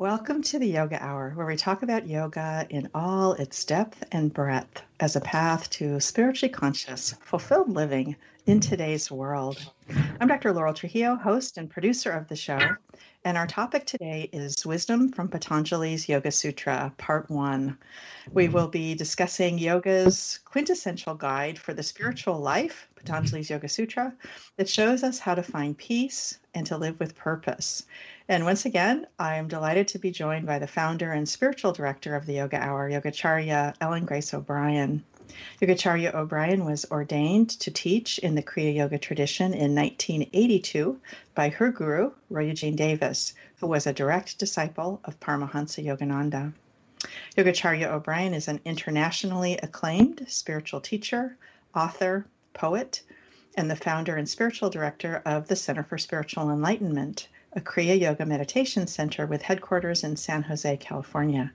Welcome to the Yoga Hour, where we talk about yoga in all its depth and breadth as a path to spiritually conscious, fulfilled living in today's world. I'm Dr. Laurel Trujillo, host and producer of the show, and our topic today is Wisdom from Patanjali's Yoga Sutra, Part 1. We will be discussing yoga's quintessential guide for the spiritual life, Patanjali's Yoga Sutra, that shows us how to find peace and to live with purpose. And once again, I am delighted to be joined by the founder and spiritual director of the Yoga Hour, Yogacharya Ellen Grace O'Brian. Yogacharya O'Brian was ordained to teach in the Kriya Yoga tradition in 1982 by her guru, Roy Eugene Davis, who was a direct disciple of Paramahansa Yogananda. Yogacharya O'Brian is an internationally acclaimed spiritual teacher, author, poet, and the founder and spiritual director of the Center for Spiritual Enlightenment, a Kriya Yoga meditation center with headquarters in San Jose, California.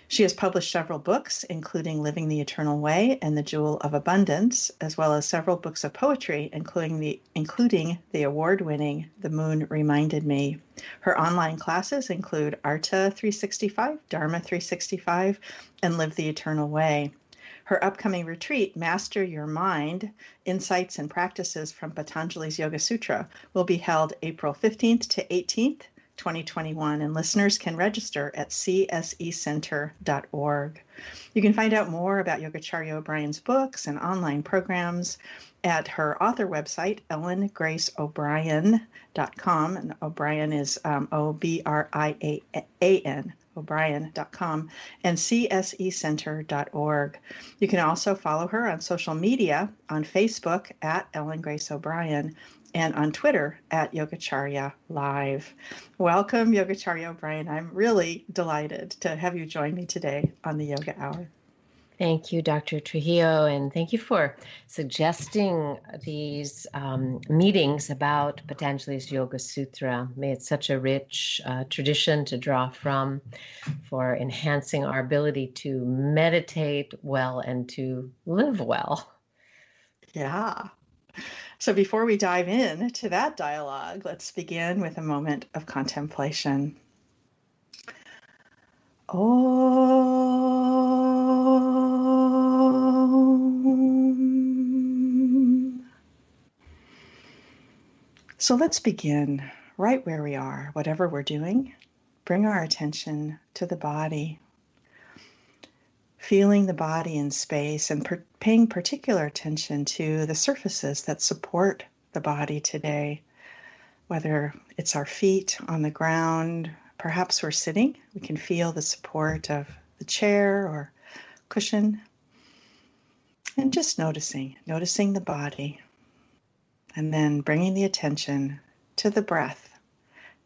She has published several books, including Living the Eternal Way and The Jewel of Abundance, as well as several books of poetry, including the award-winning The Moon Reminded Me. Her online classes include Arta 365, Dharma 365, and Live the Eternal Way. Her upcoming retreat, Master Your Mind, Insights and Practices from Patanjali's Yoga Sutra, will be held April 15th to 18th, 2021, and listeners can register at csecenter.org. You can find out more about Yogacharya O'Brian's books and online programs at her author website, ellengraceobrian.com, and O'Brian is Obrian. O'Brian.com, and csecenter.org. You can also follow her on social media on Facebook at Ellen Grace O'Brian and on Twitter at Yogacharya Live. Welcome, Yogacharya O'Brian. I'm really delighted to have you join me today on the Yoga Hour. Thank you, Dr. Trujillo, and thank you for suggesting these meetings about Patanjali's Yoga Sutra. May it's such a rich tradition to draw from for enhancing our ability to meditate well and to live well. Yeah. So before we dive into that dialogue, let's begin with a moment of contemplation. So let's begin right where we are, whatever we're doing. Bring our attention to the body, feeling the body in space and paying particular attention to the surfaces that support the body today, whether it's our feet on the ground, perhaps we're sitting, we can feel the support of the chair or cushion, and just noticing the body. And then bringing the attention to the breath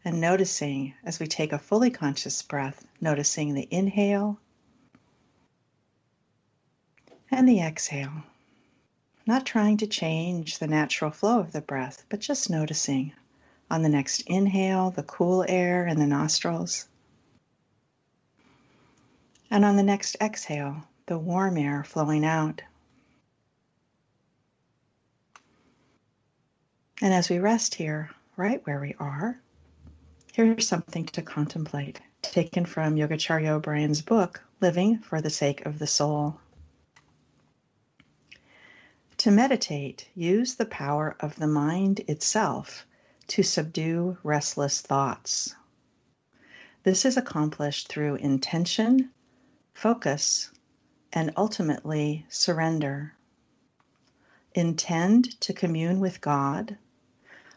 and noticing as we take a fully conscious breath, noticing the inhale and the exhale. Not trying to change the natural flow of the breath, but just noticing on the next inhale, the cool air in the nostrils. And on the next exhale, the warm air flowing out. And as we rest here, right where we are, here's something to contemplate, taken from Yogacharya O'Brian's book, Living for the Sake of the Soul. To meditate, use the power of the mind itself to subdue restless thoughts. This is accomplished through intention, focus, and ultimately surrender. Intend to commune with God.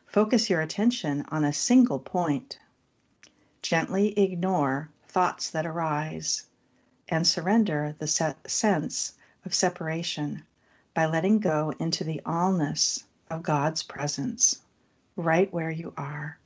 Focus your attention on a single point. Gently ignore thoughts that arise and surrender the sense of separation by letting go into the allness of God's presence right where you are.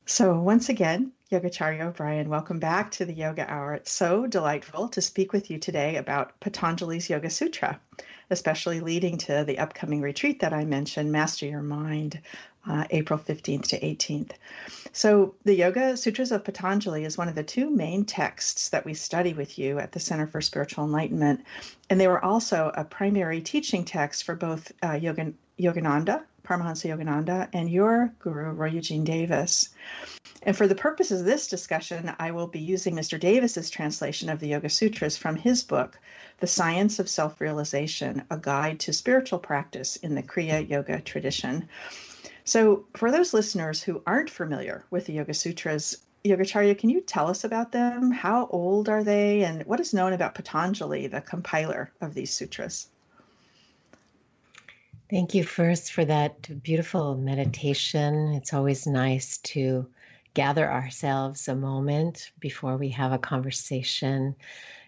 So once again, Yogacharya O'Brian, welcome back to the Yoga Hour. It's so delightful to speak with you today about Patanjali's Yoga Sutra, especially leading to the upcoming retreat that I mentioned, Master Your Mind. April 15th to 18th. So the Yoga Sutras of Patanjali is one of the two main texts that we study with you at the Center for Spiritual Enlightenment. And they were also a primary teaching text for both Yogananda, Paramahansa Yogananda, and your guru, Roy Eugene Davis. And for the purposes of this discussion, I will be using Mr. Davis's translation of the Yoga Sutras from his book, The Science of Self-Realization, A Guide to Spiritual Practice in the Kriya Yoga Tradition. So for those listeners who aren't familiar with the Yoga Sutras, Yogacharya, can you tell us about them? How old are they? And what is known about Patanjali, the compiler of these sutras? Thank you first for that beautiful meditation. It's always nice to gather ourselves a moment before we have a conversation.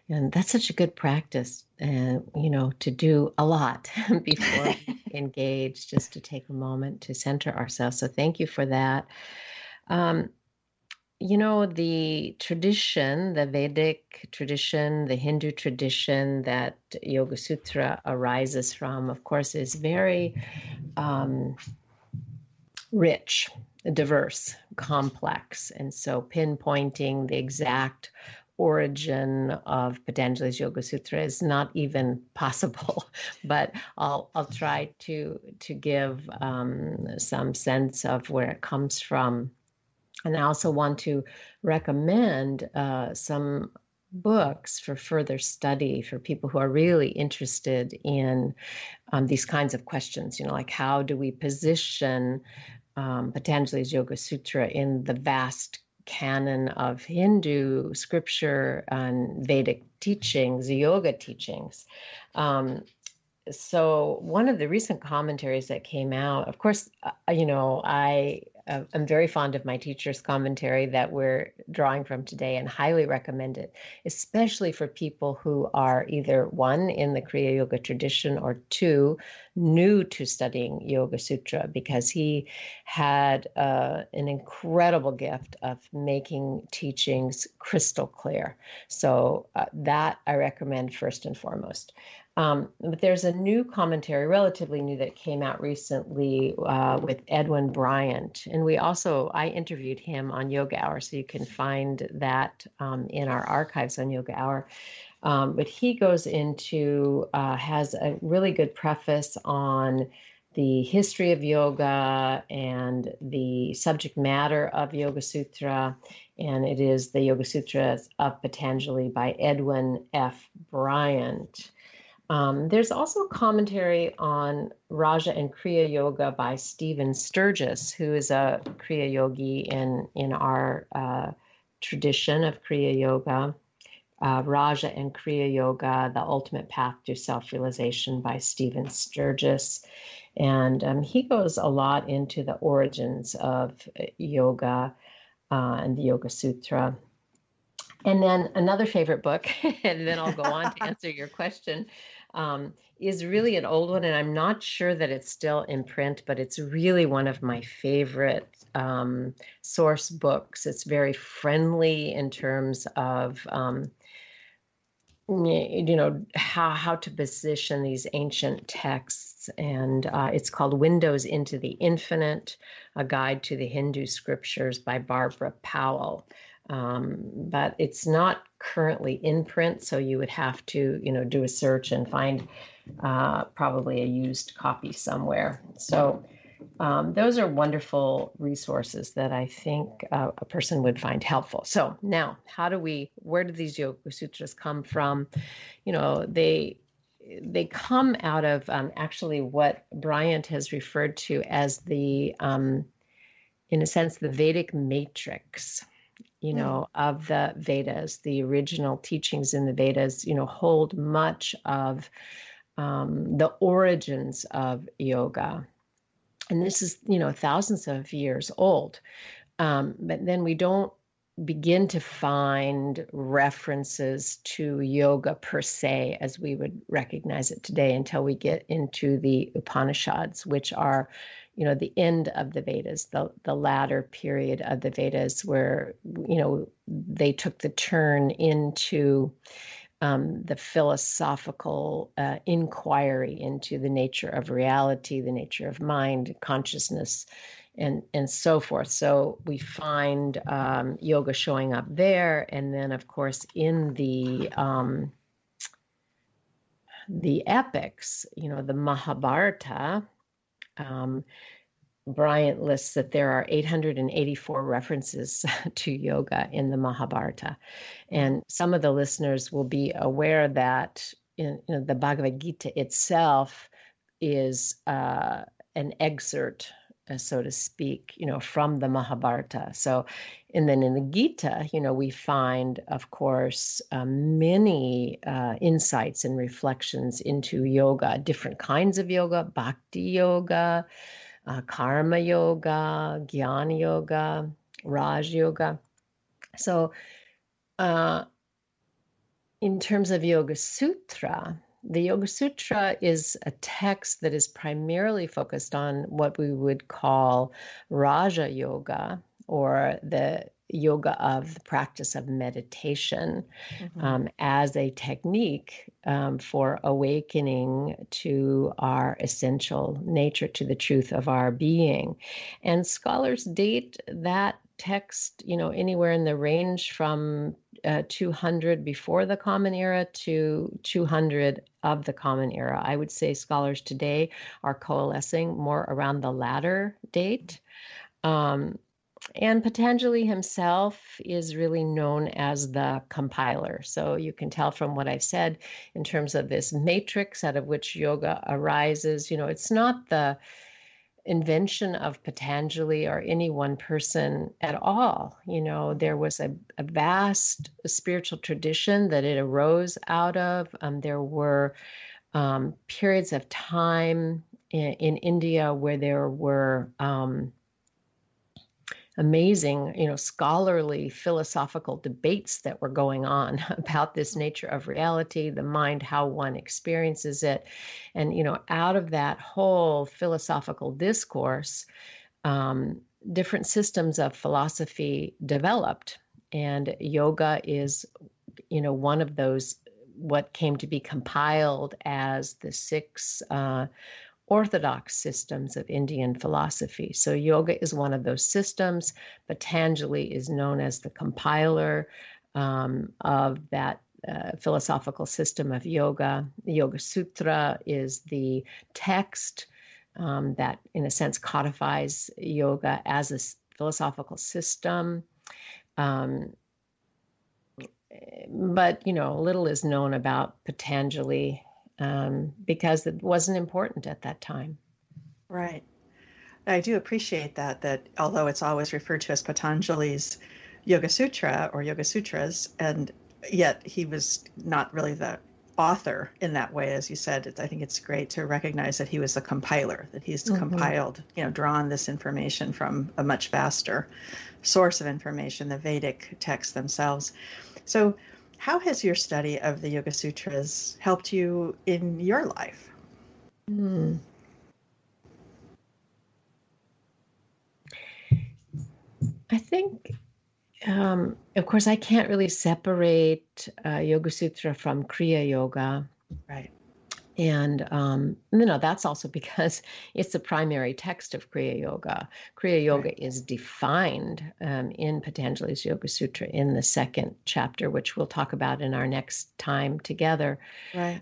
And that's such a good practice, to do a lot before we engage, just to take a moment to center ourselves. So thank you for that. The tradition, the Vedic tradition, the Hindu tradition that Yoga Sutra arises from, of course, is very rich, diverse, complex. And so pinpointing the exact origin of Patanjali's Yoga Sutra is not even possible, but I'll try to give some sense of where it comes from. And I also want to recommend some books for further study for people who are really interested in these kinds of questions, like how do we position Patanjali's Yoga Sutra in the vast canon of Hindu scripture and Vedic teachings, yoga teachings. So one of the recent commentaries that came out, of course, I'm very fond of my teacher's commentary that we're drawing from today and highly recommend it, especially for people who are either one, in the Kriya Yoga tradition, or two, new to studying Yoga Sutra, because he had an incredible gift of making teachings crystal clear. So that I recommend first and foremost. But there's a new commentary, relatively new, that came out recently with Edwin Bryant. And I interviewed him on Yoga Hour, so you can find that in our archives on Yoga Hour. But he goes into, has a really good preface on the history of yoga and the subject matter of Yoga Sutra. And it is the Yoga Sutras of Patanjali by Edwin F. Bryant. There's also a commentary on Raja and Kriya Yoga by Stephen Sturgis, who is a Kriya Yogi in our tradition of Kriya Yoga. Raja and Kriya Yoga, The Ultimate Path to Self-Realization by Stephen Sturgis. And he goes a lot into the origins of yoga and the Yoga Sutra. And then another favorite book, and then I'll go on to answer your question, is really an old one, and I'm not sure that it's still in print, but it's really one of my favorite source books. It's very friendly in terms of how to position these ancient texts, and it's called Windows into the Infinite, A Guide to the Hindu Scriptures by Barbara Powell. But it's not currently in print, so you would have to, do a search and find probably a used copy somewhere. So those are wonderful resources that I think a person would find helpful. So now, where do these Yoga Sutras come from? They come out of actually what Bryant has referred to as the, in a sense, the Vedic matrix. Of the Vedas. The original teachings in the Vedas, hold much of the origins of yoga. And this is, thousands of years old. But then we don't begin to find references to yoga per se, as we would recognize it today, until we get into the Upanishads, which are the end of the Vedas, the latter period of the Vedas, where, they took the turn into the philosophical inquiry into the nature of reality, the nature of mind, consciousness, and so forth. So we find yoga showing up there, and then of course in the epics, the Mahabharata. Bryant lists that there are 884 references to yoga in the Mahabharata. And some of the listeners will be aware that the Bhagavad Gita itself is an excerpt, so to speak, from the Mahabharata. So, and then in the Gita, we find, of course, many insights and reflections into yoga, different kinds of yoga, bhakti yoga, karma yoga, jnana yoga, raj yoga. So in terms of Yoga Sutra, the Yoga Sutra is a text that is primarily focused on what we would call Raja Yoga, or the yoga of the practice of meditation, as a technique for awakening to our essential nature, to the truth of our being. And scholars date that text, anywhere in the range from 200 before the Common Era to 200 of the Common Era. I would say scholars today are coalescing more around the latter date. And Patanjali himself is really known as the compiler. So you can tell from what I've said in terms of this matrix out of which yoga arises. It's not the invention of Patanjali or any one person at all. There was a vast spiritual tradition that it arose out of. There were periods of time in India where there were amazing, scholarly philosophical debates that were going on about this nature of reality, the mind, how one experiences it. And, out of that whole philosophical discourse, different systems of philosophy developed. And yoga is, one of those, what came to be compiled as the 6 orthodox systems of Indian philosophy. So yoga is one of those systems. Patanjali is known as the compiler of that philosophical system of yoga. The Yoga Sutra is the text that, in a sense, codifies yoga as a philosophical system. But, little is known about Patanjali because it wasn't important at that time. Right. I do appreciate that although it's always referred to as Patanjali's Yoga Sutra or Yoga Sutras, and yet he was not really the author in that way, as you said. I think it's great to recognize that he was the compiler, that he's compiled, drawn this information from a much vaster source of information, the Vedic texts themselves. So how has your study of the Yoga Sutras helped you in your life? I think, of course, I can't really separate Yoga Sutra from Kriya Yoga. Right. And, that's also because it's the primary text of Kriya Yoga. Kriya Yoga is defined in Patanjali's Yoga Sutra in the 2nd chapter, which we'll talk about in our next time together. Right.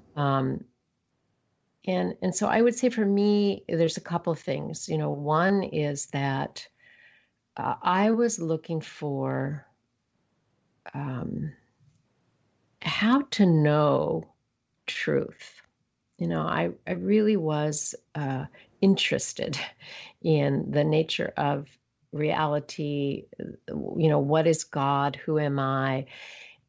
And so I would say for me, there's a couple of things. One is that I was looking for how to know truth. I really was interested in the nature of reality. What is God? Who am I?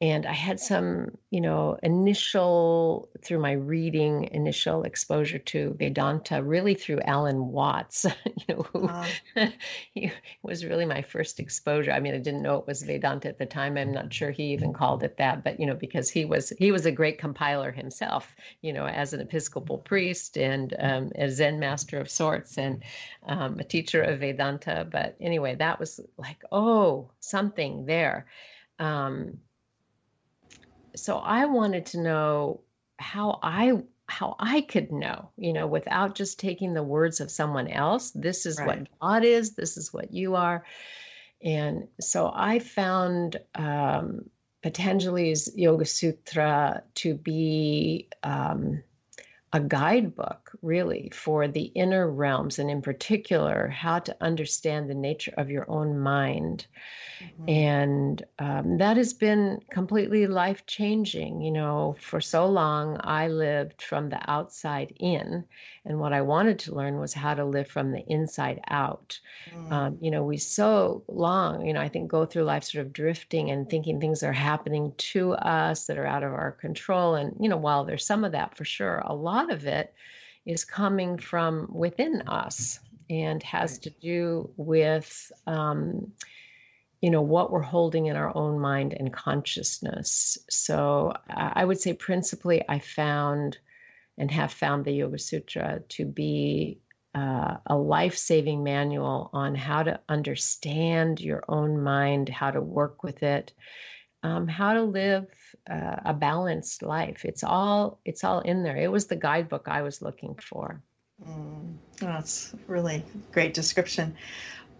And I had some, through my reading, initial exposure to Vedanta, really through Alan Watts, who he was really my first exposure. I mean, I didn't know it was Vedanta at the time. I'm not sure he even called it that, but, because he was a great compiler himself, as an Episcopal priest and a Zen master of sorts and a teacher of Vedanta. But anyway, that was like, something there. So I wanted to know how I how I could know, without just taking the words of someone else. This is Right. what God is. This is what you are. And so I found Patanjali's Yoga Sutra to be a guidebook, really, for the inner realms, and in particular, how to understand the nature of your own mind. And that has been completely life-changing. For so long, I lived from the outside in, and what I wanted to learn was how to live from the inside out. We so long, I think, go through life sort of drifting and thinking things are happening to us that are out of our control. And, while there's some of that for sure, a lot of it is coming from within us and has to do with what we're holding in our own mind and consciousness. So I would say principally I found and have found the Yoga Sutra to be a life-saving manual on how to understand your own mind, how to work with it, how to live a balanced life. It's all in there. It was the guidebook I was looking for. That's really great description.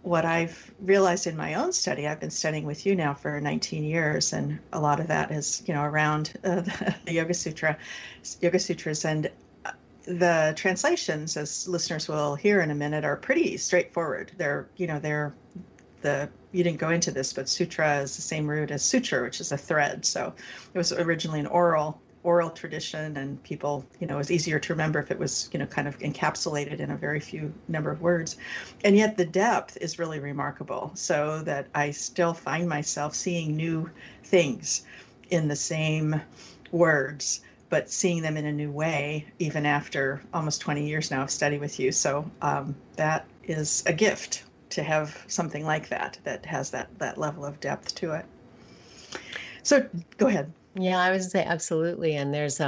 What I've realized in my own study, I've been studying with you now for 19 years, and a lot of that is, around the Yoga Sutras, and the translations, as listeners will hear in a minute, are pretty straightforward. You didn't go into this, but sutra is the same root as suture, which is a thread. So it was originally an oral tradition, and people, it was easier to remember if it was, kind of encapsulated in a very few number of words. And yet the depth is really remarkable, so that I still find myself seeing new things in the same words, but seeing them in a new way, even after almost 20 years now of study with you. So that is a gift, to have something like that has that level of depth to it. So go ahead. Yeah, I would say absolutely. And there's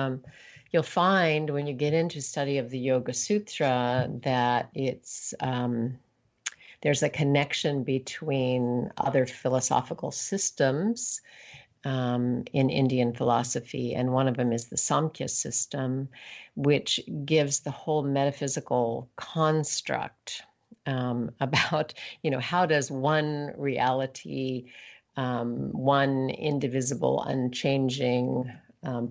you'll find when you get into study of the Yoga Sutra that it's there's a connection between other philosophical systems in Indian philosophy, and one of them is the Samkhya system, which gives the whole metaphysical construct about how does one reality, one indivisible, unchanging,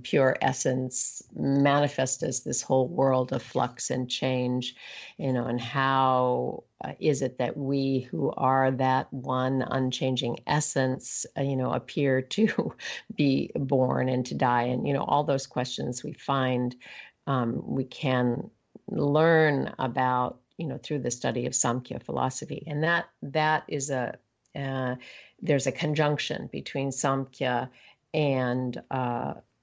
pure essence manifest as this whole world of flux and change, and how is it that we who are that one unchanging essence, appear to be born and to die, and all those questions we find we can learn about through the study of Samkhya philosophy. And that is there's a conjunction between Samkhya and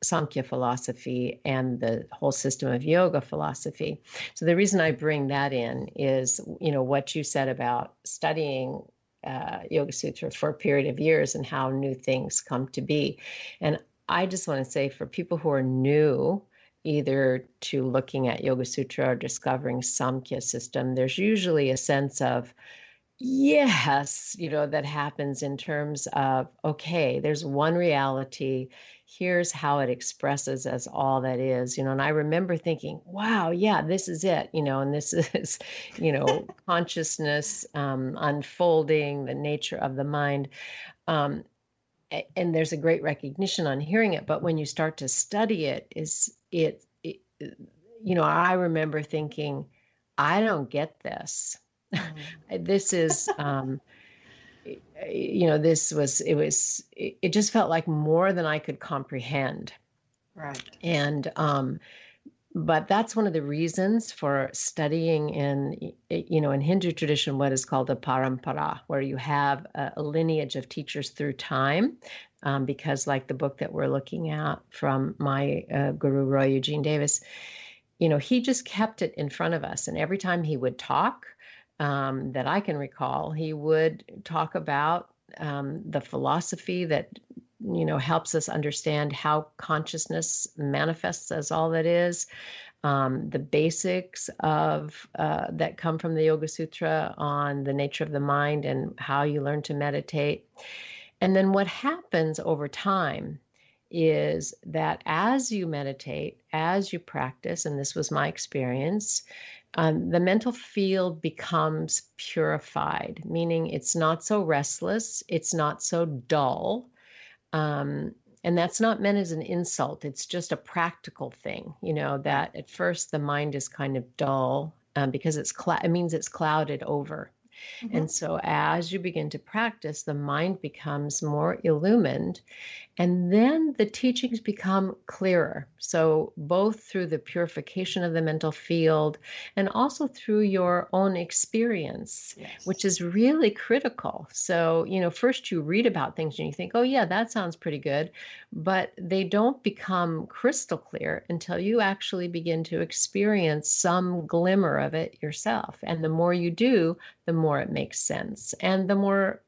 Samkhya philosophy and the whole system of yoga philosophy. So the reason I bring that in is, what you said about studying Yoga Sutra for a period of years and how new things come to be. And I just want to say, for people who are new, either to looking at Yoga Sutra or discovering Samkhya system, there's usually a sense of, yes, that happens in terms of, okay, there's one reality. Here's how it expresses as all that is, and I remember thinking, wow, yeah, this is it, and this is, consciousness unfolding, the nature of the mind. And there's a great recognition on hearing it. But when you start to study it, I remember thinking, I don't get this. This is, it just felt like more than I could comprehend. Right. And, but that's one of the reasons for studying in Hindu tradition, what is called a parampara, where you have a lineage of teachers through time. Because like the book that we're looking at from my guru, Roy Eugene Davis, he just kept it in front of us. And every time he would talk, that I can recall, he would talk about the philosophy that, helps us understand how consciousness manifests as all that is, the basics of that come from the Yoga Sutra on the nature of the mind and how you learn to meditate. And then what happens over time is that as you meditate, as you practice, and this was my experience, the mental field becomes purified, meaning it's not so restless, it's not so dull. And that's not meant as an insult. It's just a practical thing, that at first the mind is kind of dull because it means it's clouded over. Mm-hmm. And so as you begin to practice, the mind becomes more illumined, and then the teachings become clearer. So both through the purification of the mental field and also through your own experience, yes, which is really critical. So, first you read about things and you think, oh yeah, that sounds pretty good, but they don't become crystal clear until you actually begin to experience some glimmer of it yourself. And the more you do, the more it makes sense. And the more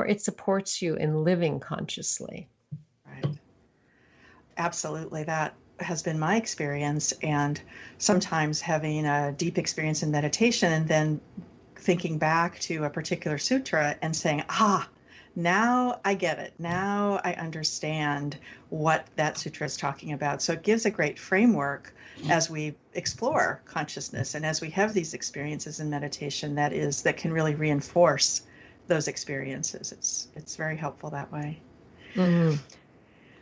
it supports you in living consciously. Right. Absolutely. That has been my experience. And sometimes having a deep experience in meditation and then thinking back to a particular sutra and saying, now I get it. Now I understand what that sutra is talking about. So it gives a great framework as we explore consciousness and as we have these experiences in meditation that can really reinforce those experiences. It's very helpful that way. Mm-hmm.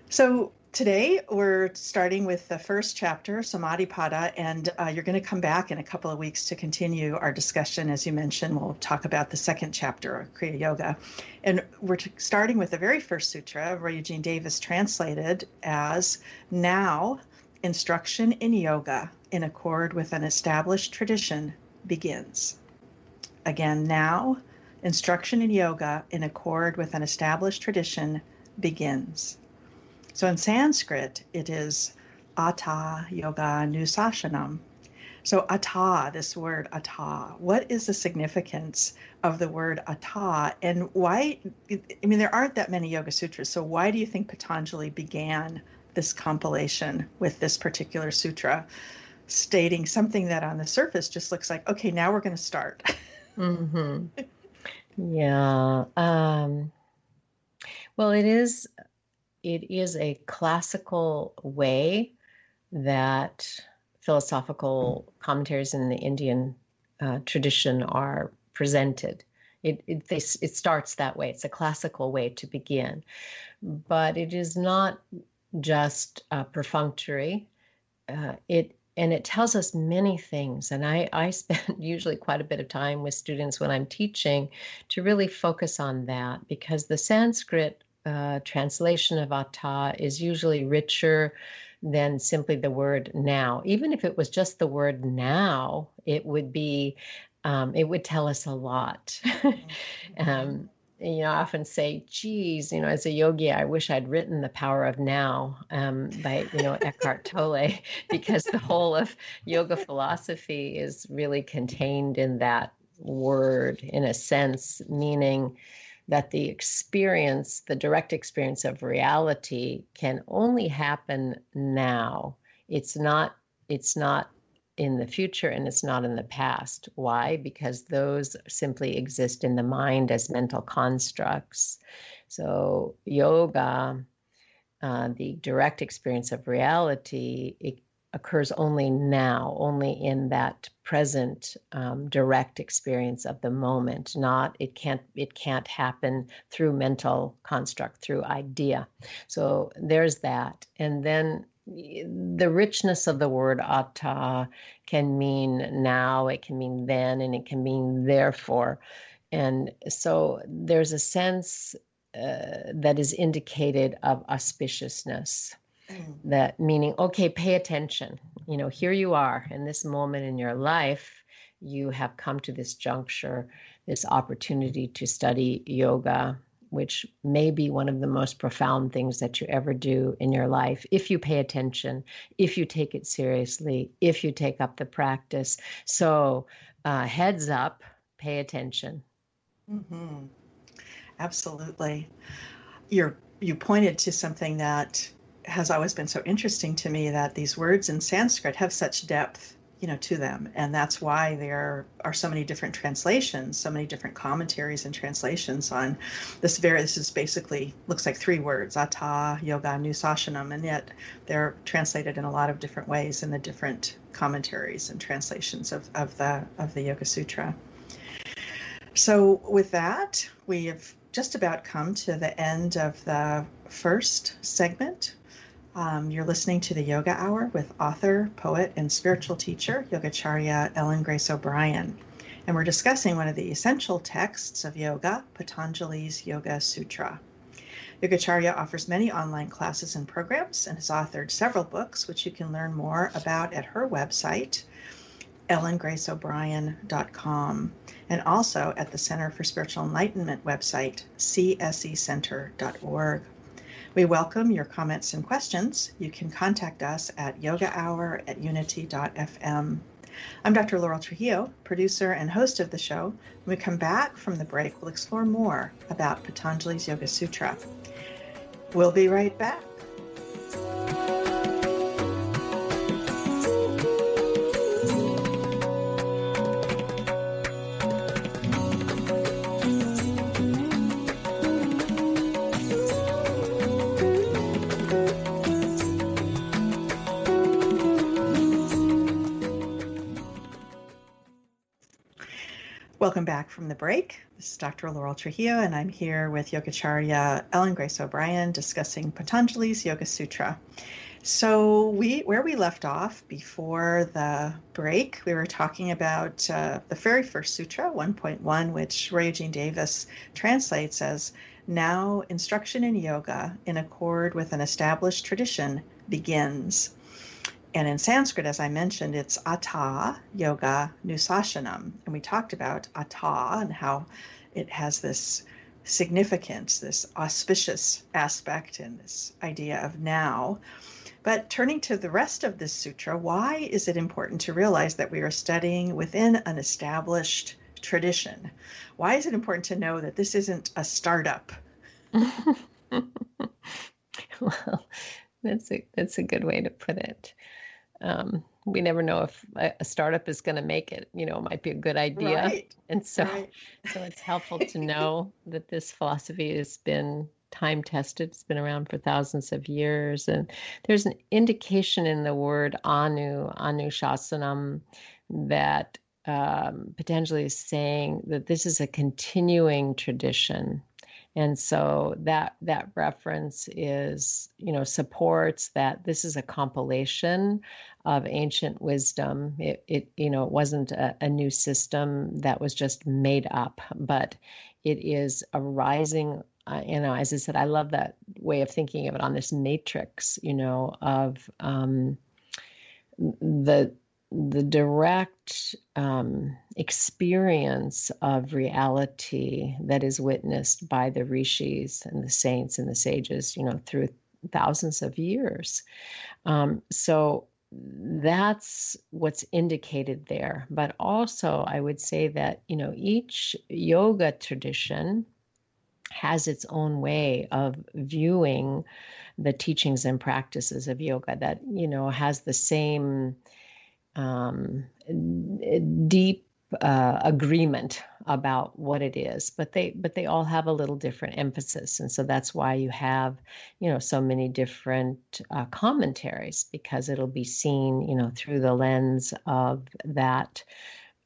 So today we're starting with the first chapter, Samadhi Pada, and you're going to come back in a couple of weeks to continue our discussion. As you mentioned, we'll talk about the second chapter of Kriya Yoga. And we're starting with the very first sutra, Roy Eugene Davis translated as, "Now, instruction in yoga in accord with an established tradition begins." Again, now, instruction in yoga in accord with an established tradition begins. So in Sanskrit, it is Atha Yoga Nusashanam. So Atha, this word Atha, what is the significance of the word Atha? And why, there aren't that many Yoga Sutras, so why do you think Patanjali began this compilation with this particular sutra, stating something that on the surface just looks like, okay, now we're going to start? Mm-hmm. Yeah. Well, it is a classical way that philosophical commentaries in the Indian tradition are presented. It starts that way. It's a classical way to begin, but it is not just perfunctory. It tells us many things. And I spend usually quite a bit of time with students when I'm teaching to really focus on that, because the Sanskrit translation of Atha is usually richer than simply the word now. Even if it was just the word now, it would tell us a lot. I often say, geez, as a yogi, I wish I'd written The Power of Now by, Eckhart Tolle, because the whole of yoga philosophy is really contained in that word, in a sense, meaning that the direct experience of reality can only happen now. It's not in the future, and it's not in the past. Why? Because those simply exist in the mind as mental constructs. So yoga, the direct experience of reality, it occurs only now, only in that present direct experience of the moment. It can't happen through mental construct, through idea. So there's that. And then the richness of the word Atha can mean now, it can mean then, and it can mean therefore. And so there's a sense that is indicated of auspiciousness. That meaning, okay, pay attention. Here you are in this moment in your life. You have come to this juncture, this opportunity to study yoga, which may be one of the most profound things that you ever do in your life, if you pay attention, if you take it seriously, if you take up the practice. So heads up, pay attention. Mm-hmm. Absolutely. You pointed to something that has always been so interesting to me, that these words in Sanskrit have such depth. to them. And that's why there are so many different translations, so many different commentaries and translations on this is basically, looks like 3 words, Atha, Yoga, Nusashanam, and yet they're translated in a lot of different ways in the different commentaries and translations of the Yoga Sutra. So with that, we have just about come to the end of the first segment. You're listening to the Yoga Hour with author, poet, and spiritual teacher, Yogacharya Ellen Grace O'Brian. And we're discussing one of the essential texts of yoga, Patanjali's Yoga Sutra. Yogacharya offers many online classes and programs and has authored several books, which you can learn more about at her website, ellengraceo'brian.com, and also at the Center for Spiritual Enlightenment website, csecenter.org. We welcome your comments and questions. You can contact us at yogahour@unity.fm. I'm Dr. Laurel Trujillo, producer and host of the show. When we come back from the break, we'll explore more about Patanjali's Yoga Sutra. We'll be right back. Welcome back from the break. This is Dr. Laurel Trujillo, and I'm here with Yogacharya Ellen Grace O'Brian discussing Patanjali's Yoga Sutra. So where we left off before the break, we were talking about the very first sutra, 1.1, which Roy Eugene Davis translates as, "Now instruction in yoga in accord with an established tradition begins." And in Sanskrit, as I mentioned, it's Atha, Yoga, Nusashanam. And we talked about Atha and how it has this significance, this auspicious aspect and this idea of now. But turning to the rest of this sutra, why is it important to realize that we are studying within an established tradition? Why is it important to know that this isn't a startup? Well, that's a good way to put it. We never know if a startup is going to make it. It might be a good idea. Right. And so it's helpful to know that this philosophy has been time tested. It's been around for thousands of years. And there's an indication in the word anushasanam, that Patanjali is saying that this is a continuing tradition. And so that reference is, supports that this is a compilation of ancient wisdom. It wasn't a new system that was just made up, but it is a rising, as I said, I love that way of thinking of it on this matrix, of the direct experience of reality that is witnessed by the rishis and the saints and the sages, through thousands of years. So that's what's indicated there. But also, I would say that, each yoga tradition has its own way of viewing the teachings and practices of yoga that, has the same deep agreement about what it is, but they all have a little different emphasis, and so that's why you have so many different commentaries, because it'll be seen through the lens of that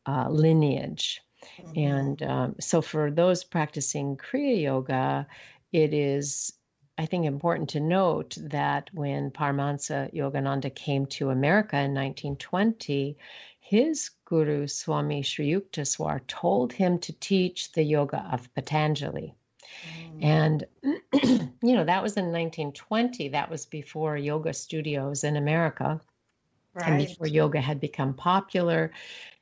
lineage. Mm-hmm. And so for those practicing Kriya Yoga, it is, I think, important to note that when Paramahansa Yogananda came to America in 1920, his guru, Swami Sri Yukteswar, told him to teach the yoga of Patanjali. And, that was in 1920. That was before yoga studios in America. Right. And before yoga had become popular.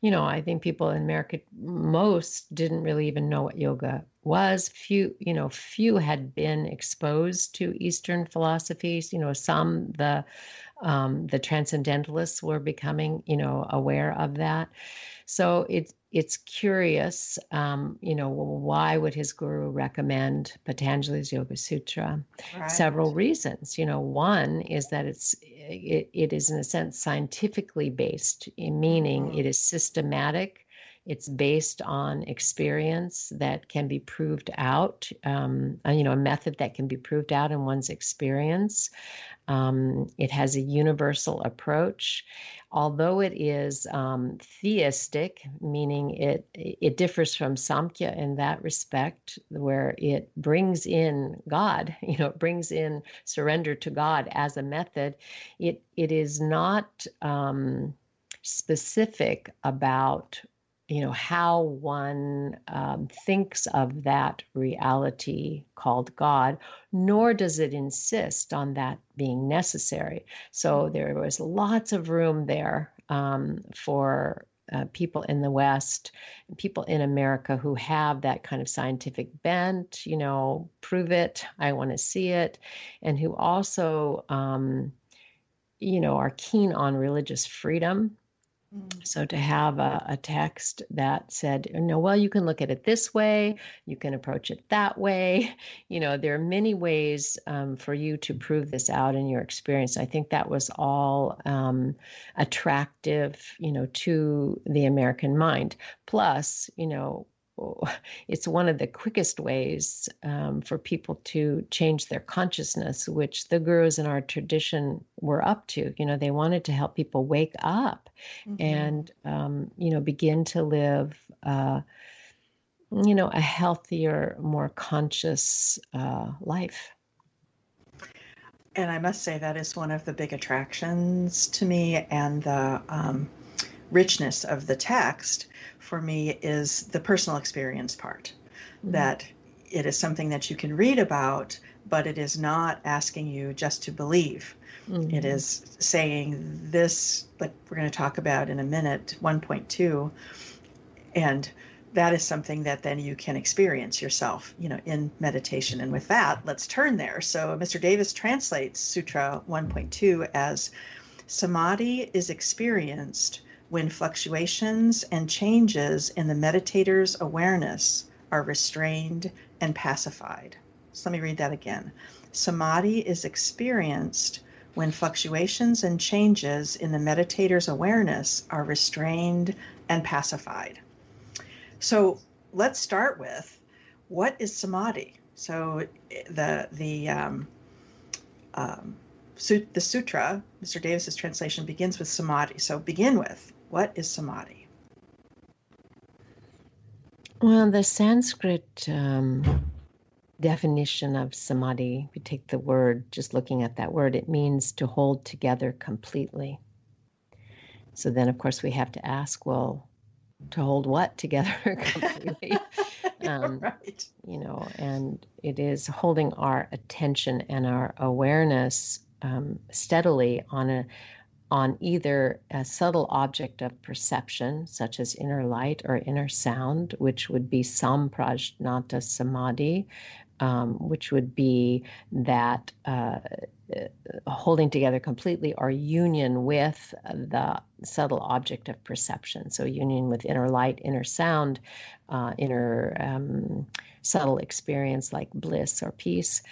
I think people in America, most didn't really even know what yoga was. Few had been exposed to Eastern philosophies. Some, the transcendentalists were becoming, aware of that. So it's, it's curious, why would his guru recommend Patanjali's Yoga Sutra? Right. Several reasons. One is that it is in a sense scientifically based, meaning it is systematic. It's based on experience that can be proved out, a method that can be proved out in one's experience. It has a universal approach. Although it is theistic, meaning it differs from Samkhya in that respect, where it brings in God, it brings in surrender to God as a method. It is not specific about how one thinks of that reality called God, nor does it insist on that being necessary. So there was lots of room there for people in the West, people in America who have that kind of scientific bent, prove it, I want to see it, and who also, are keen on religious freedom. So to have a text that said, well, you can look at it this way, you can approach it that way. There are many ways for you to prove this out in your experience. I think that was all attractive, to the American mind. Plus, it's one of the quickest ways for people to change their consciousness, which the gurus in our tradition were up to. They wanted to help people wake up and, begin to live, a healthier, more conscious life. And I must say that is one of the big attractions to me, and the richness of the text for me is the personal experience part. That it is something that you can read about, but it is not asking you just to believe. It is saying this, like we're going to talk about in a minute, 1.2, and that is something that then you can experience yourself, in meditation. And with that, let's turn there. So Mr. Davis translates Sutra 1.2 as samadhi is experienced when fluctuations and changes in the meditator's awareness are restrained and pacified. So let me read that again. Samadhi is experienced when fluctuations and changes in the meditator's awareness are restrained and pacified. So let's start with, what is samadhi? So the sutra, Mr. Davis's translation, begins with samadhi. So begin with, what is samadhi? Well, the Sanskrit definition of samadhi, if you take the word, just looking at that word, it means to hold together completely. So then, of course, we have to ask, well, to hold what together completely? Right. And it is holding our attention and our awareness steadily on either a subtle object of perception, such as inner light or inner sound, which would be samprajñāta samadhi, which would be that holding together completely, or union with the subtle object of perception. So union with inner light, inner sound, inner subtle experience like bliss or peace.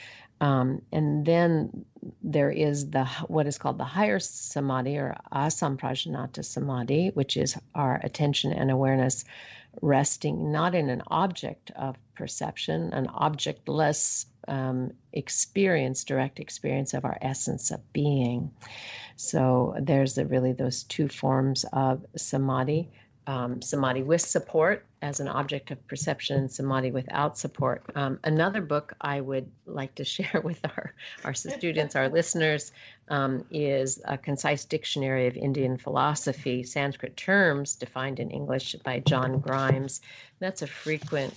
And then there is what is called the higher samadhi, or asamprajñāta samadhi, which is our attention and awareness resting not in an object of perception, an objectless experience, direct experience of our essence of being. So there's really those two forms of samadhi. Samadhi with support as an object of perception, and samadhi without support. Another book I would like to share with our students, our listeners, is a concise dictionary of Indian philosophy, Sanskrit terms defined in English, by John Grimes. That's a frequent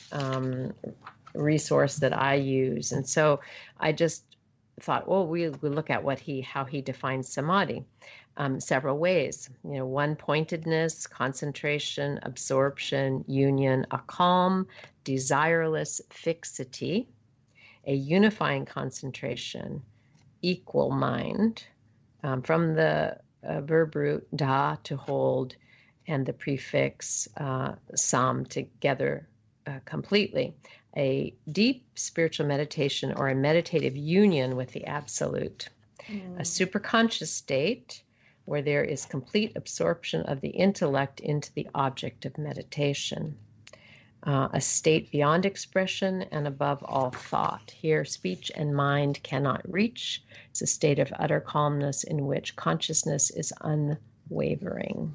resource that I use. And so I just thought, well, we'll look at how he defines samadhi. Several ways, one-pointedness, concentration, absorption, union, a calm, desireless fixity, a unifying concentration, equal mind, from the verb root da, to hold, and the prefix sam together completely. A deep spiritual meditation or a meditative union with the absolute. A superconscious state where there is complete absorption of the intellect into the object of meditation. A state beyond expression and above all thought. Here, speech and mind cannot reach. It's a state of utter calmness in which consciousness is unwavering.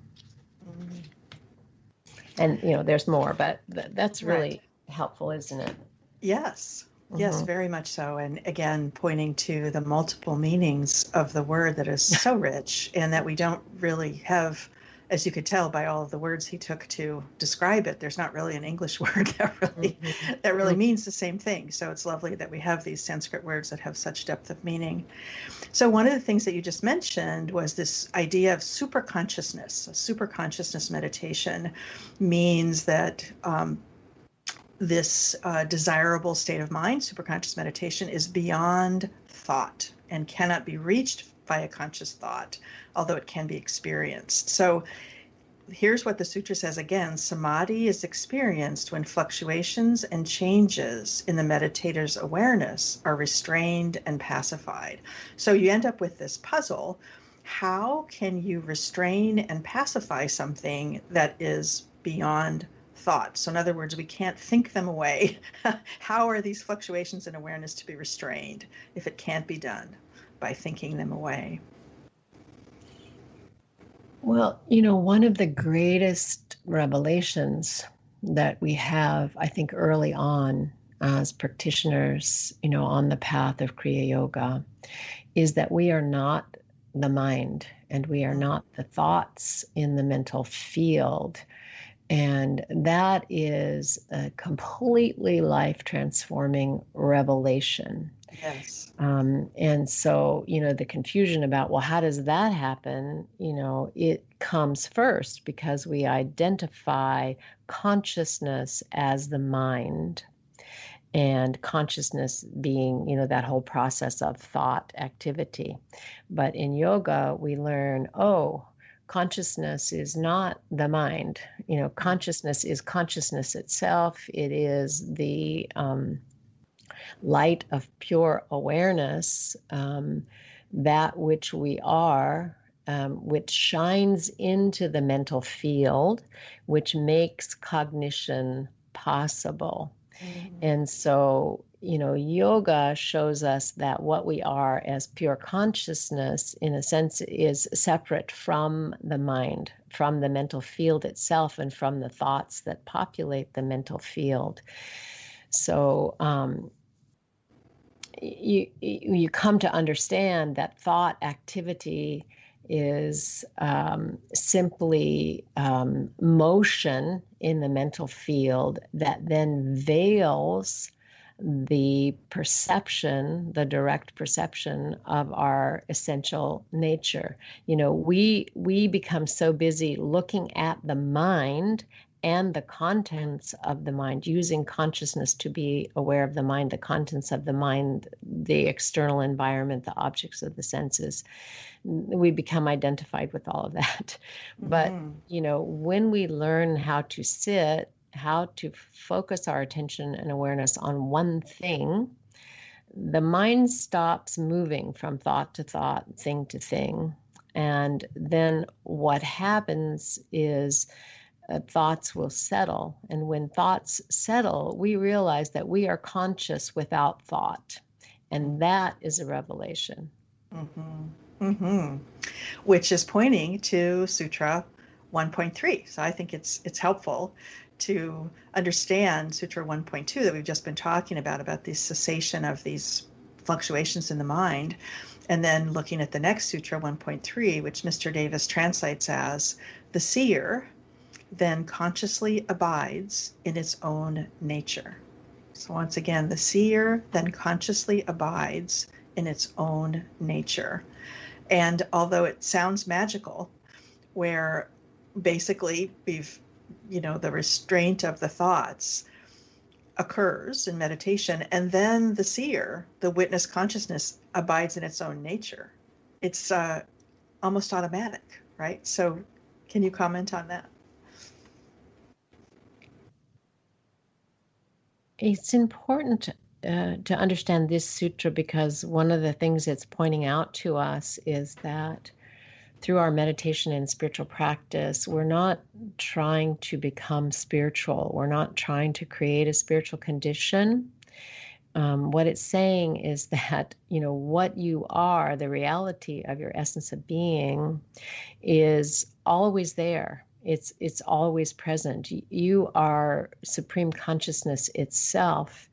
And, there's more, but that's really helpful, isn't it? Yes. Yes, very much so. And again, pointing to the multiple meanings of the word that is so rich, and that we don't really have, as you could tell by all of the words he took to describe it, there's not really an English word that really means the same thing. So it's lovely that we have these Sanskrit words that have such depth of meaning. So one of the things that you just mentioned was this idea of superconsciousness. Superconsciousness meditation means that this desirable state of mind, superconscious meditation, is beyond thought and cannot be reached by a conscious thought, although it can be experienced. So here's what the sutra says again: samadhi is experienced when fluctuations and changes in the meditator's awareness are restrained and pacified. So you end up with this puzzle. How can you restrain and pacify something that is beyond thought? So in other words, we can't think them away. How are these fluctuations in awareness to be restrained if it can't be done by thinking them away? Well, one of the greatest revelations that we have, I think, early on as practitioners, on the path of Kriya Yoga, is that we are not the mind and we are not the thoughts in the mental field. And that is a completely life-transforming revelation. Yes. And so, the confusion about, well, how does that happen? It comes first because we identify consciousness as the mind, and consciousness being, that whole process of thought activity. But in yoga, we learn, consciousness is not the mind. Consciousness is consciousness itself. It is the light of pure awareness, that which we are, which shines into the mental field, which makes cognition possible. And so, yoga shows us that what we are as pure consciousness, in a sense, is separate from the mind, from the mental field itself, and from the thoughts that populate the mental field. So you come to understand that thought activity is simply motion in the mental field that then veils the perception, the direct perception of our essential nature. We become so busy looking at the mind and the contents of the mind, using consciousness to be aware of the mind, the contents of the mind, the external environment, the objects of the senses. We become identified with all of that. But, when we learn how to sit, how to focus our attention and awareness on one thing, the mind stops moving from thought to thought, thing to thing. And then what happens is thoughts will settle. And when thoughts settle, we realize that we are conscious without thought. And that is a revelation. Which is pointing to Sutra 1.3. So I think it's helpful to understand Sutra 1.2 that we've just been talking about the cessation of these fluctuations in the mind, and then looking at the next Sutra 1.3, which Mr. Davis translates as, the seer then consciously abides in its own nature. So once again, the seer then consciously abides in its own nature. And although it sounds magical, where basically the restraint of the thoughts occurs in meditation, and then the seer, the witness consciousness, abides in its own nature. It's almost automatic, right? So can you comment on that? it's important to understand this sutra, because one of the things it's pointing out to us is that through our meditation and spiritual practice, we're not trying to become spiritual. We're not trying to create a spiritual condition. What it's saying is that, what you are, the reality of your essence of being, is always there. It's always present. You are supreme consciousness itself,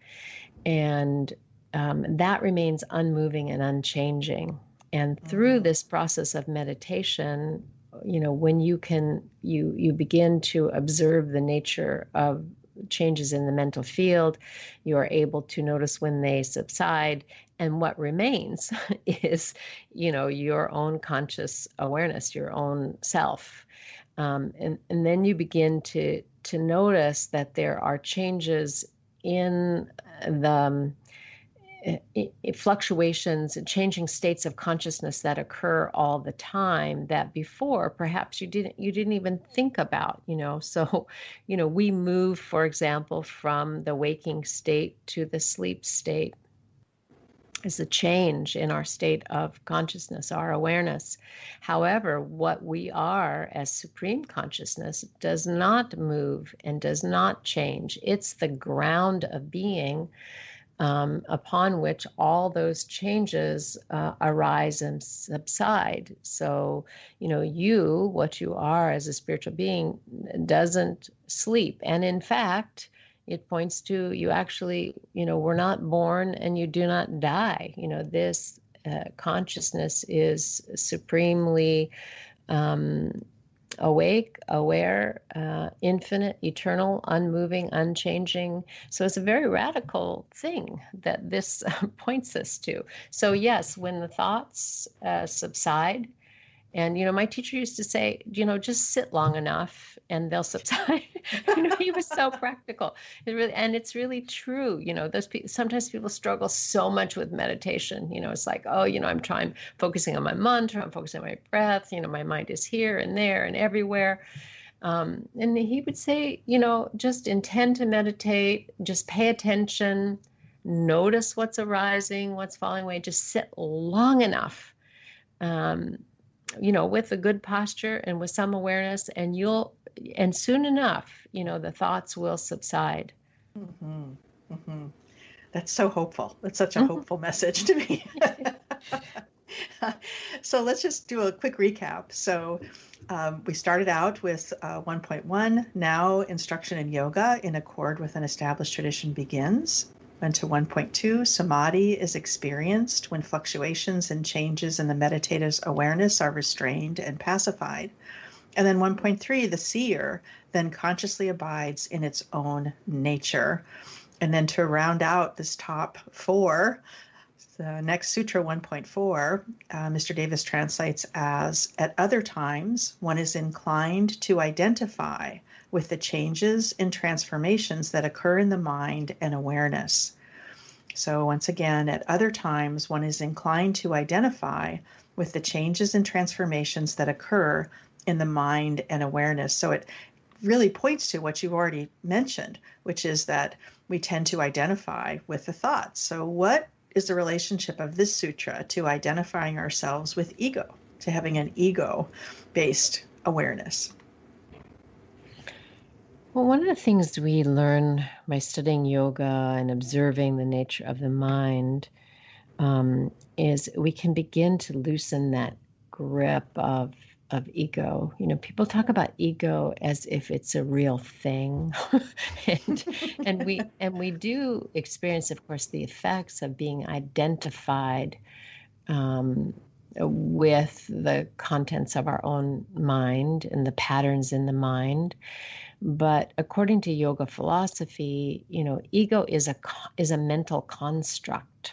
and that remains unmoving and unchanging. And through this process of meditation, when you begin to observe the nature of changes in the mental field, you are able to notice when they subside, and what remains is, your own conscious awareness, your own self. And then you begin to notice that there are changes in the fluctuations and changing states of consciousness that occur all the time that before perhaps you didn't even think about. So we move, for example, from the waking state to the sleep state is a change in our state of consciousness, our awareness. However, what we are as supreme consciousness does not move and does not change. It's the ground of being upon which all those changes arise and subside. So, what you are as a spiritual being doesn't sleep. And in fact, it points to you actually, we're not born and you do not die. This consciousness is supremely awake, aware, infinite, eternal, unmoving, unchanging. So it's a very radical thing that this points us to. So yes, when the thoughts subside, and, my teacher used to say, just sit long enough and they'll subside. He was so practical. And it's really true. Sometimes people struggle so much with meditation. It's like, I'm focusing on my mantra, I'm focusing on my breath. My mind is here and there and everywhere. And he would say, just intend to meditate, just pay attention, notice what's arising, what's falling away, just sit long enough. With a good posture and with some awareness, and soon enough, the thoughts will subside. Mm-hmm. Mm-hmm. That's so hopeful. That's such a hopeful message to me. So let's just do a quick recap. So we started out with 1.1, now instruction in yoga in accord with an established tradition begins. Went to 1.2, samadhi is experienced when fluctuations and changes in the meditative's awareness are restrained and pacified. And then 1.3, the seer then consciously abides in its own nature. And then to round out this top four, the next sutra, 1.4, Mr. Davis translates as, at other times, one is inclined to identify with the changes and transformations that occur in the mind and awareness. So once again, at other times, one is inclined to identify with the changes and transformations that occur in the mind and awareness. So it really points to what you've already mentioned, which is that we tend to identify with the thoughts. So what is the relationship of this sutra to identifying ourselves with ego, to having an ego-based awareness? Well, one of the things we learn by studying yoga and observing the nature of the mind is we can begin to loosen that grip of ego. People talk about ego as if it's a real thing, and we do experience, of course, the effects of being identified with the contents of our own mind and the patterns in the mind. But according to yoga philosophy, ego is a mental construct.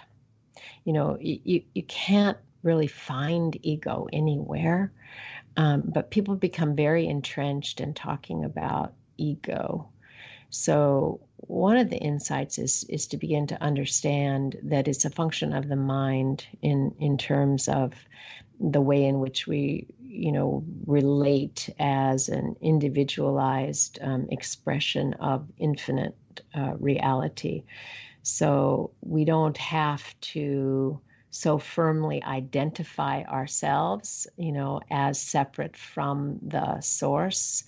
You can't really find ego anywhere, but people become very entrenched in talking about ego. So one of the insights is to begin to understand that it's a function of the mind in terms of the way in which we, relate as an individualized expression of infinite reality. So we don't have to so firmly identify ourselves, as separate from the source,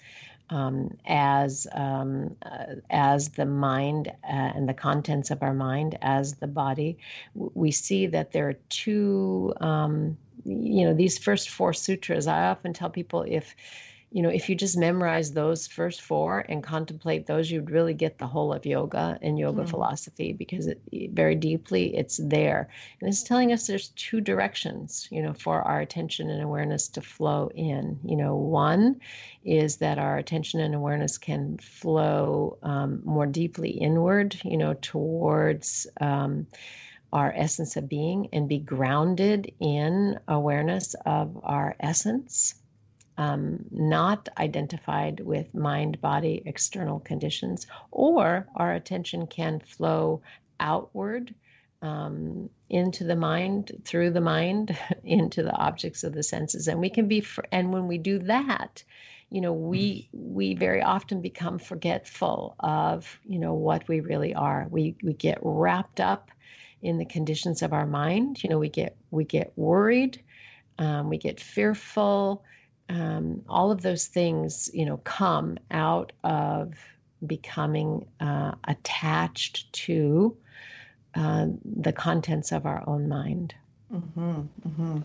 as the mind and the contents of our mind as the body. We see that there are two, these first four sutras. I often tell people if you just memorize those first four and contemplate those, you'd really get the whole of yoga and yoga philosophy, because very deeply it's there. And it's telling us there's two directions, for our attention and awareness to flow in. One is that our attention and awareness can flow more deeply inward, towards our essence of being, and be grounded in awareness of our essence. Not identified with mind, body, external conditions, or our attention can flow outward into the mind, through the mind, into the objects of the senses. And we can be, and when we do that, we very often become forgetful of, what we really are. We get wrapped up in the conditions of our mind. We get worried, we get fearful. All of those things, come out of becoming attached to the contents of our own mind. Mm-hmm, mm-hmm.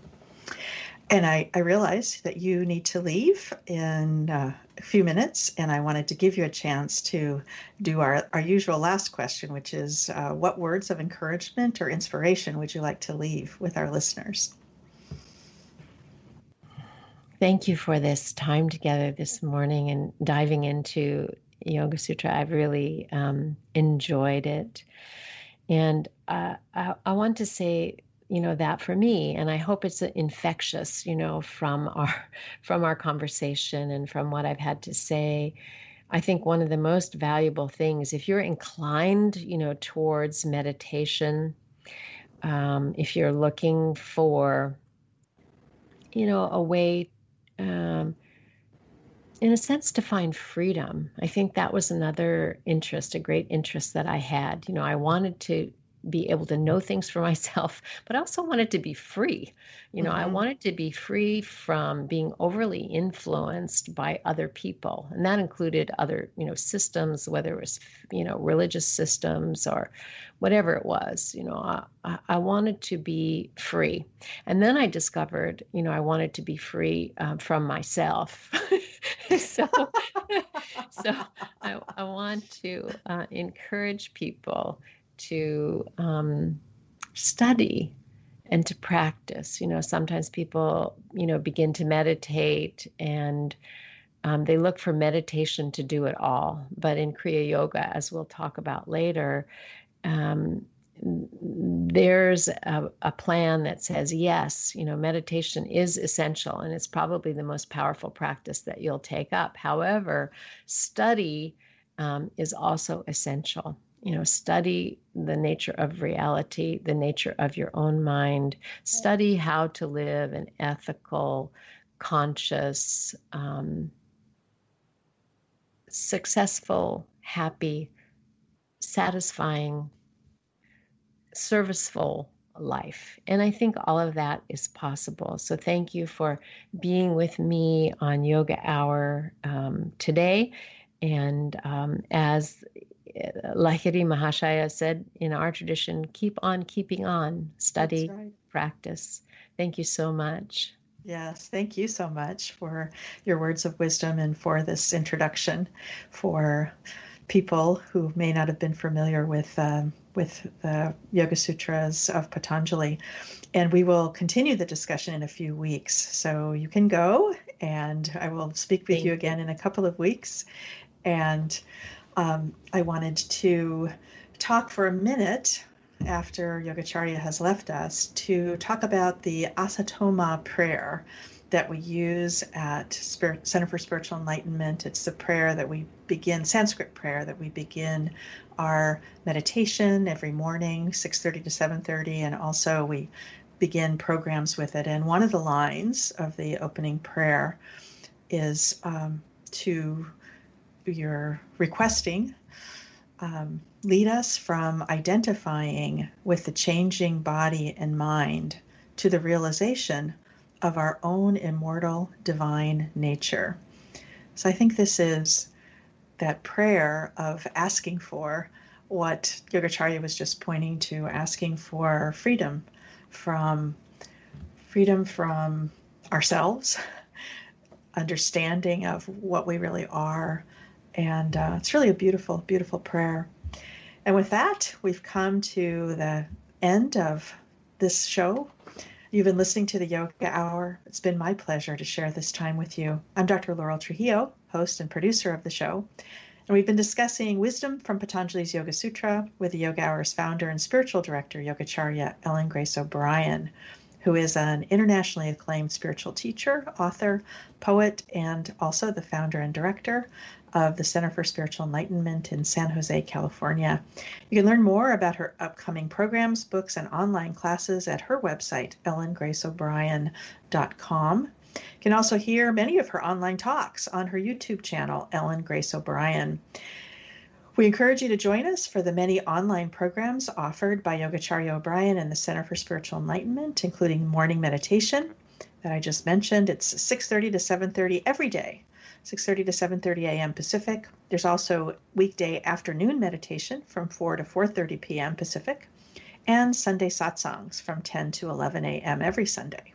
And I realized that you need to leave in a few minutes, and I wanted to give you a chance to do our usual last question, which is what words of encouragement or inspiration would you like to leave with our listeners? Thank you for this time together this morning and diving into Yoga Sutra. I've really enjoyed it. And I want to say, that for me, and I hope it's infectious, from our conversation and from what I've had to say. I think one of the most valuable things, if you're inclined, towards meditation, if you're looking for, a way in a sense, to find freedom. I think that was another interest, a great interest that I had. I wanted to be able to know things for myself, but I also wanted to be free. I wanted to be free from being overly influenced by other people. And that included other, systems, whether it was, religious systems or whatever it was. I wanted to be free. And then I discovered, I wanted to be free from myself. So I want to encourage people to study and to practice. Sometimes people, begin to meditate and they look for meditation to do it all. But in Kriya Yoga, as we'll talk about later, there's a plan that says, yes, meditation is essential, and it's probably the most powerful practice that you'll take up. However, study is also essential. Study the nature of reality, the nature of your own mind. Study how to live an ethical, conscious, successful, happy, satisfying, serviceful life. And I think all of that is possible. So thank you for being with me on Yoga Hour today. And as Lahiri Mahashaya said in our tradition, keep on keeping on, study, practice. Thank you so much. Yes, thank you so much for your words of wisdom and for this introduction for people who may not have been familiar with the Yoga Sutras of Patanjali. And we will continue the discussion in a few weeks. So you can go, and I will speak with you again in a couple of weeks. And I wanted to talk for a minute after Yogacharya has left us to talk about the Asatoma prayer that we use at Center for Spiritual Enlightenment. It's the prayer that we begin, Sanskrit prayer, that we begin our meditation every morning, 6:30 to 7:30, and also we begin programs with it. And one of the lines of the opening prayer is to your requesting, lead us from identifying with the changing body and mind to the realization of our own immortal divine nature. So I think this is that prayer of asking for what Yogacharya was just pointing to, asking for freedom from ourselves, understanding of what we really are. And it's really a beautiful, beautiful prayer. And with that, we've come to the end of this show. You've been listening to the Yoga Hour. It's been my pleasure to share this time with you. I'm Dr. Laurel Trujillo, host and producer of the show. And we've been discussing wisdom from Patanjali's Yoga Sutra with the Yoga Hour's founder and spiritual director, Yogacharya Ellen Grace O'Brian, who is an internationally acclaimed spiritual teacher, author, poet, and also the founder and director of the Center for Spiritual Enlightenment in San Jose, California. You can learn more about her upcoming programs, books, and online classes at her website, ellengraceo'brian.com. You can also hear many of her online talks on her YouTube channel, Ellen Grace O'Brian. We encourage you to join us for the many online programs offered by Yogacharya O'Brian and the Center for Spiritual Enlightenment, including morning meditation that I just mentioned. It's 6:30 to 7:30 every day, 6:30 to 7:30 a.m. Pacific. There's also weekday afternoon meditation from 4 to 4:30 p.m. Pacific, and Sunday satsangs from 10 to 11 a.m. every Sunday.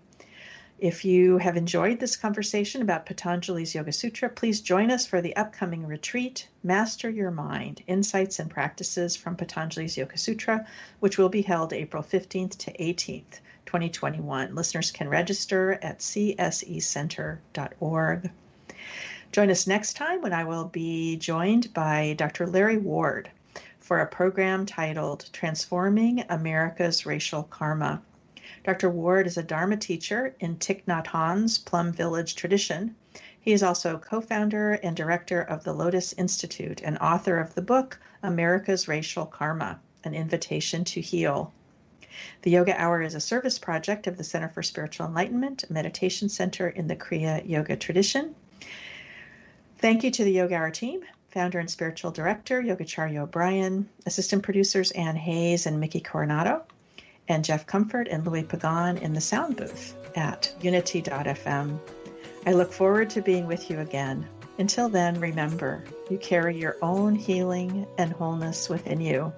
If you have enjoyed this conversation about Patanjali's Yoga Sutra, please join us for the upcoming retreat, Master Your Mind, Insights and Practices from Patanjali's Yoga Sutra, which will be held April 15th to 18th, 2021. Listeners can register at csecenter.org. Join us next time when I will be joined by Dr. Larry Ward for a program titled Transforming America's Racial Karma. Dr. Ward is a Dharma teacher in Thich Nhat Hanh's Plum Village tradition. He is also co-founder and director of the Lotus Institute and author of the book America's Racial Karma, An Invitation to Heal. The Yoga Hour is a service project of the Center for Spiritual Enlightenment, a meditation center in the Kriya Yoga tradition. Thank you to the Yoga Hour team, founder and spiritual director Yogacharya O'Brian, assistant producers Ann Hayes and Mickey Coronado, and Jeff Comfort and Louis Pagan in the sound booth at unity.fm. I look forward to being with you again. Until then, remember, you carry your own healing and wholeness within you.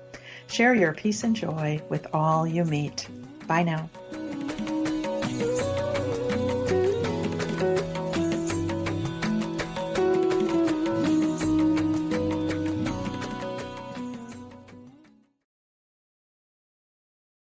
Share your peace and joy with all you meet. Bye now.